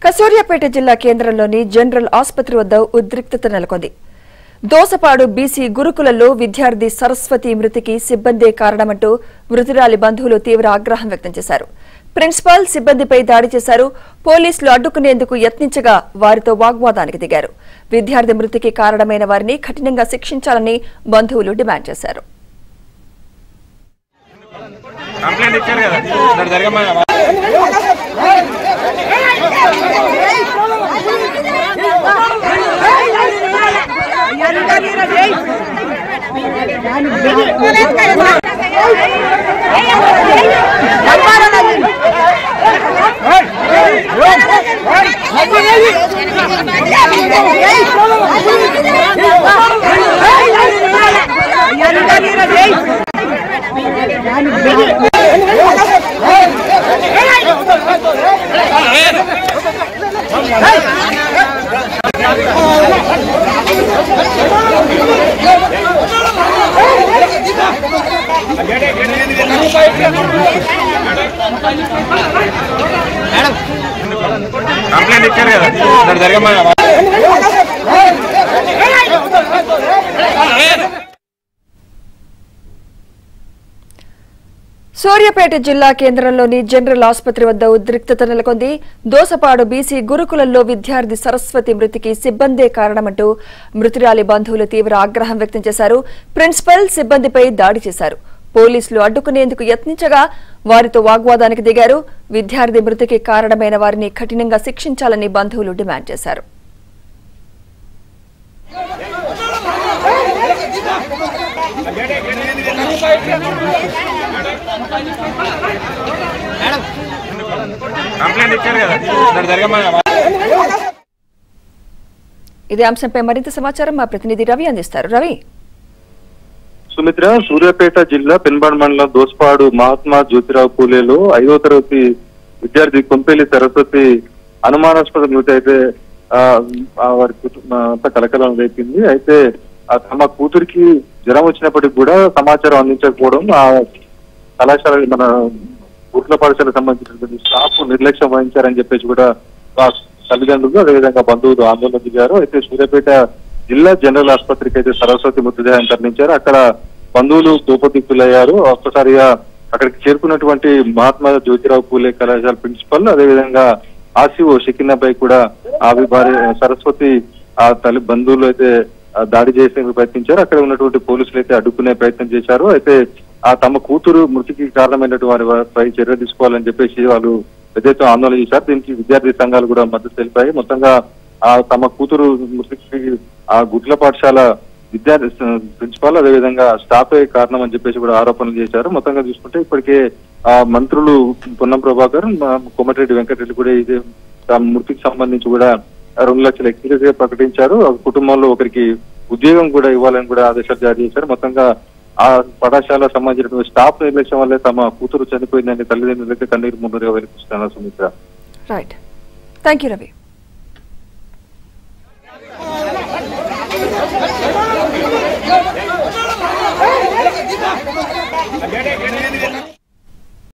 కసూర్యాపేట జిల్లా కేంద్రంలోని జనరల్ ఆసుపత్రి వద్ద ఉద్రిక్తత నెలకొంది. దోసపాడు బీసీ గురుకులలో విద్యార్థి సరస్వతి మృతికి సిబ్బందే కారణమంటూ మృతురాలి బంధువులు తీవ్ర ఆగ్రహం వ్యక్తం చేశారు. ప్రిన్సిపాల్ సిబ్బందిపై దాడి చేశారు. పోలీసులు అడ్డుకునేందుకు యత్నించగా వారితో వాగ్వాదానికి దిగారు. విద్యార్థి మృతికి కారణమైన వారిని కఠినంగా శిక్షించాలని బంధువులు డిమాండ్ చేశారు. సూర్యాపేట జిల్లా కేంద్రంలోని జనరల్ ఆసుపత్రి వద్ద ఉద్రిక్తత నెలకొంది. దోసపాడు బీసీ గురుకులంలో విద్యార్థి సరస్వతి మృతికి సిబ్బందే కారణమంటూ మృతురాలి బంధువులు తీవ్ర ఆగ్రహం వ్యక్తం చేశారు. ప్రిన్సిపల్ సిబ్బందిపై దాడి చేశారు. పోలీసులు అడ్డుకునేందుకు యత్నించగా వారితో వాగ్వాదానికి దిగారు. విద్యార్థి మృతికి కారణమైన వారిని కఠినంగా శిక్షించాలని బంధువులు డిమాండ్ చేశారు. ఇదే అంశంపై మరింత సమాచారం మా ప్రతినిధి రవి అందిస్తారు. రవి. సుమిత్ర, సూర్యాపేట జిల్లా పెన్బాడ్ మండలం దోసపాడు మహాత్మా జ్యోతిరావు పూలేలో 5వ తరగతి విద్యార్థి కొంపెల్లి సరస్వతి అనుమానాస్పద మృతి అయితే వారి అంతా కలకలం రేపింది. అయితే తమ కూతురికి జ్వరం వచ్చినప్పటికి కూడా సమాచారం అందించకపోవడం, ఆ కళాశాల మన గుట్ల పాఠశాలకు సంబంధించినటువంటి స్టాఫ్ నిర్లక్ష్యం వహించారని చెప్పేసి కూడా తల్లిదండ్రులు అదేవిధంగా బంధువులు ఆందోళన దిగారు. అయితే సూర్యాపేట జిల్లా జనరల్ ఆసుపత్రికి అయితే సరస్వతి మృతదేహాన్ని తరలించారు. అక్కడ బంధువులు కోపదిక్కులయ్యారు. ఒక్కసారిగా అక్కడికి చేరుకున్నటువంటి మహాత్మా జ్యోతిరావు పూలే కళాశాల ప్రిన్సిపల్ అదేవిధంగా ఆర్సీఓ షకీనాపై కూడా సరస్వతి ఆ తల్లి బంధువులు అయితే దాడి చేసేందుకు ప్రయత్నించారు. అక్కడ ఉన్నటువంటి పోలీసులు అయితే అడ్డుకునే ప్రయత్నం చేశారు. అయితే తమ కూతురు మృతికి కారణమైనటువంటి వారిపై చర్య తీసుకోవాలని చెప్పేసి వాళ్ళు పెద్ద ఎత్తున ఆందోళన చేశారు. దీనికి విద్యార్థి సంఘాలు కూడా మద్దతు తెలిపాయి. మొత్తంగా తమ కూతురు మృతికి ఆ గుట్ల పాఠశాల విద్యార్థి ప్రిన్సిపాల్ అదేవిధంగా స్టాఫే కారణం అని చెప్పేసి కూడా ఆరోపణలు చేశారు. మొత్తంగా చూసుకుంటే ఇప్పటికే మంత్రులు పొన్నం ప్రభాకర్, కోమటిరెడ్డి వెంకటరెడ్డి కూడా ఇదే మృతికి సంబంధించి కూడా 2 లక్షల ఎక్స్గ్రేస్ గా ప్రకటించారు. కుటుంబంలో ఒకరికి ఉద్యోగం కూడా ఇవ్వాలని కూడా ఆదేశాలు జారీ చేశారు. మొత్తంగా ఆ పాఠశాలకు సంబంధించినటువంటి స్టాఫ్ నిర్లక్ష్యం వల్లే తమ కూతురు చనిపోయిందని తల్లిదండ్రులైతే కన్నీరు మున్నీరుగా వెలిపిస్తున్నారు. Sumitra. Right, thank you Ravi.